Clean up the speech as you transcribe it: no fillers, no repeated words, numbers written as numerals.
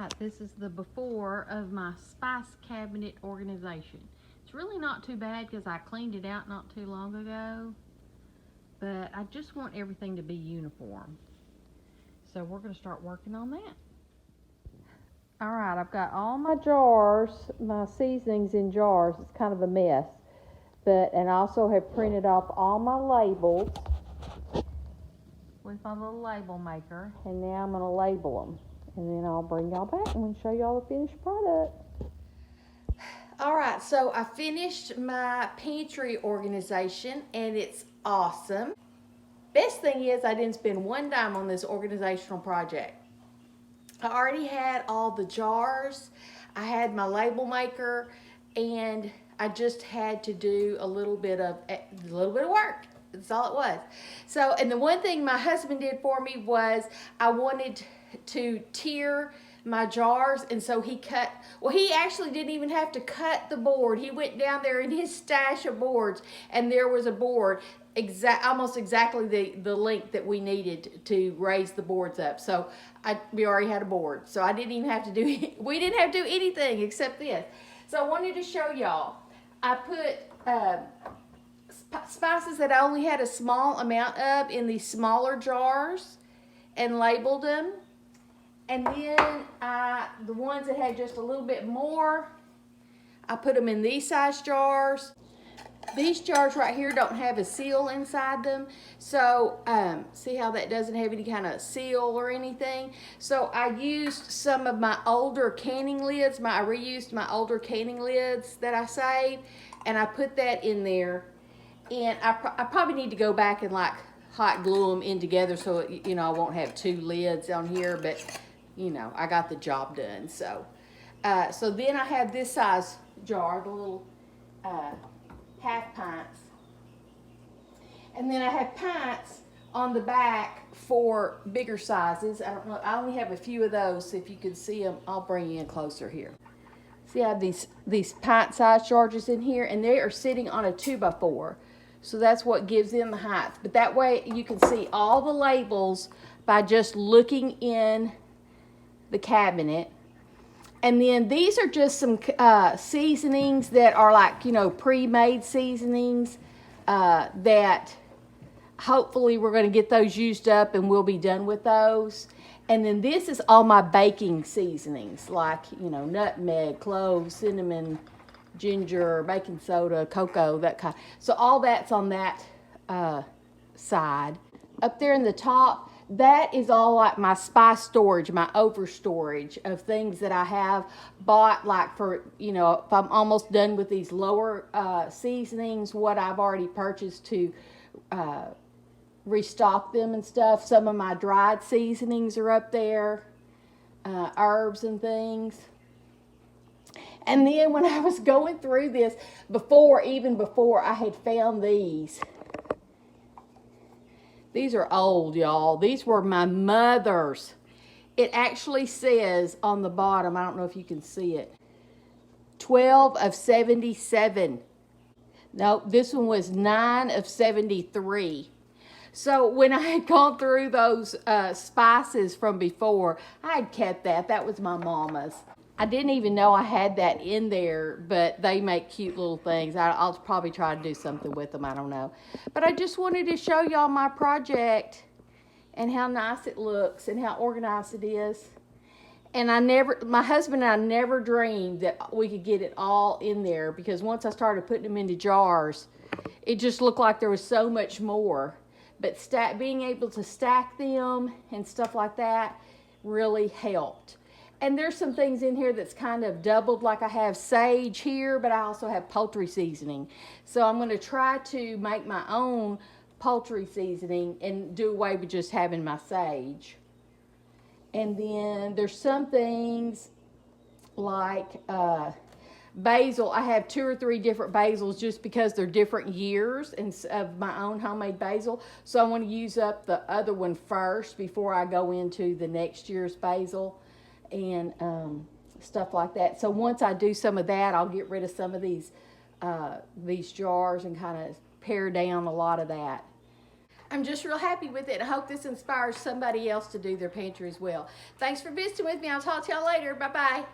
Alright, this is the before of my spice cabinet organization. It's really not too bad because I cleaned it out not too long ago, but I just want everything to be uniform. So we're going to start working on that. Alright, I've got all my jars, my seasonings in jars. It's kind of a mess. And I also have printed off all my labels with my little label maker. And now I'm going to label them. And then I'll bring y'all back and show y'all the finished product. Alright, so I finished my pantry organization and it's awesome. Best thing is I didn't spend one dime on this organizational project. I already had all the jars, I had my label maker, and I just had to do a little bit of work. That's all it was. So, and the one thing my husband did for me was I wanted to tier my jars, and so he actually didn't even have to cut the board. He went down there in his stash of boards, and there was a board almost exactly the length that we needed to raise the boards up. So we already had a board, so I didn't even have to do we didn't have to do anything except this. So I wanted to show y'all. I put spices that I only had a small amount of in these smaller jars and labeled them. And then the ones that had just a little bit more, I put them in these size jars. These jars right here don't have a seal inside them. So see how that doesn't have any kind of seal or anything? So I used some of my older canning lids. I reused my older canning lids that I saved, and I put that in there. And I probably need to go back and like hot glue them in together so I won't have two lids on here, but I got the job done. So so then I have this size jar, the little half pints, and then I have pints on the back for bigger sizes. I don't know, I only have a few of those, so if you can see them, I'll bring you in closer here. See, I have these pint size jars in here, and they are sitting on a 2x4. So that's what gives them the height. But that way you can see all the labels by just looking in the cabinet. And then these are just some seasonings that are like, pre-made seasonings that hopefully we're going to get those used up and we'll be done with those. And then this is all my baking seasonings, like, nutmeg, cloves, cinnamon, ginger, baking soda, cocoa, that kind. So all that's on that side. Up there in the top, that is all like my spice storage, my over storage of things that I have bought, like for, if I'm almost done with these lower seasonings, what I've already purchased to restock them and stuff. Some of my dried seasonings are up there, herbs and things. And then when I was going through this, even before I had found these are old, y'all. These were my mother's. It actually says on the bottom, I don't know if you can see it, 12 of 77. No, this one was 9 of 73. So when I had gone through those spices from before, I had kept that. That was my mama's. I didn't even know I had that in there, but they make cute little things. I'll probably try to do something with them. I don't know. But I just wanted to show y'all my project and how nice it looks and how organized it is. And my husband and I never dreamed that we could get it all in there, because once I started putting them into jars, it just looked like there was so much more. But being able to stack them and stuff like that really helped. And there's some things in here that's kind of doubled, like I have sage here, but I also have poultry seasoning. So I'm going to try to make my own poultry seasoning and do away with just having my sage. And then there's some things like basil. I have 2 or 3 different basils just because they're different years of my own homemade basil. So I want to use up the other one first before I go into the next year's basil and stuff like that. So once I do some of that, I'll get rid of some of these jars and kind of pare down a lot of that. I'm just real happy with it. I hope this inspires somebody else to do their pantry as well. Thanks for visiting with me. I'll talk to y'all later. Bye-bye.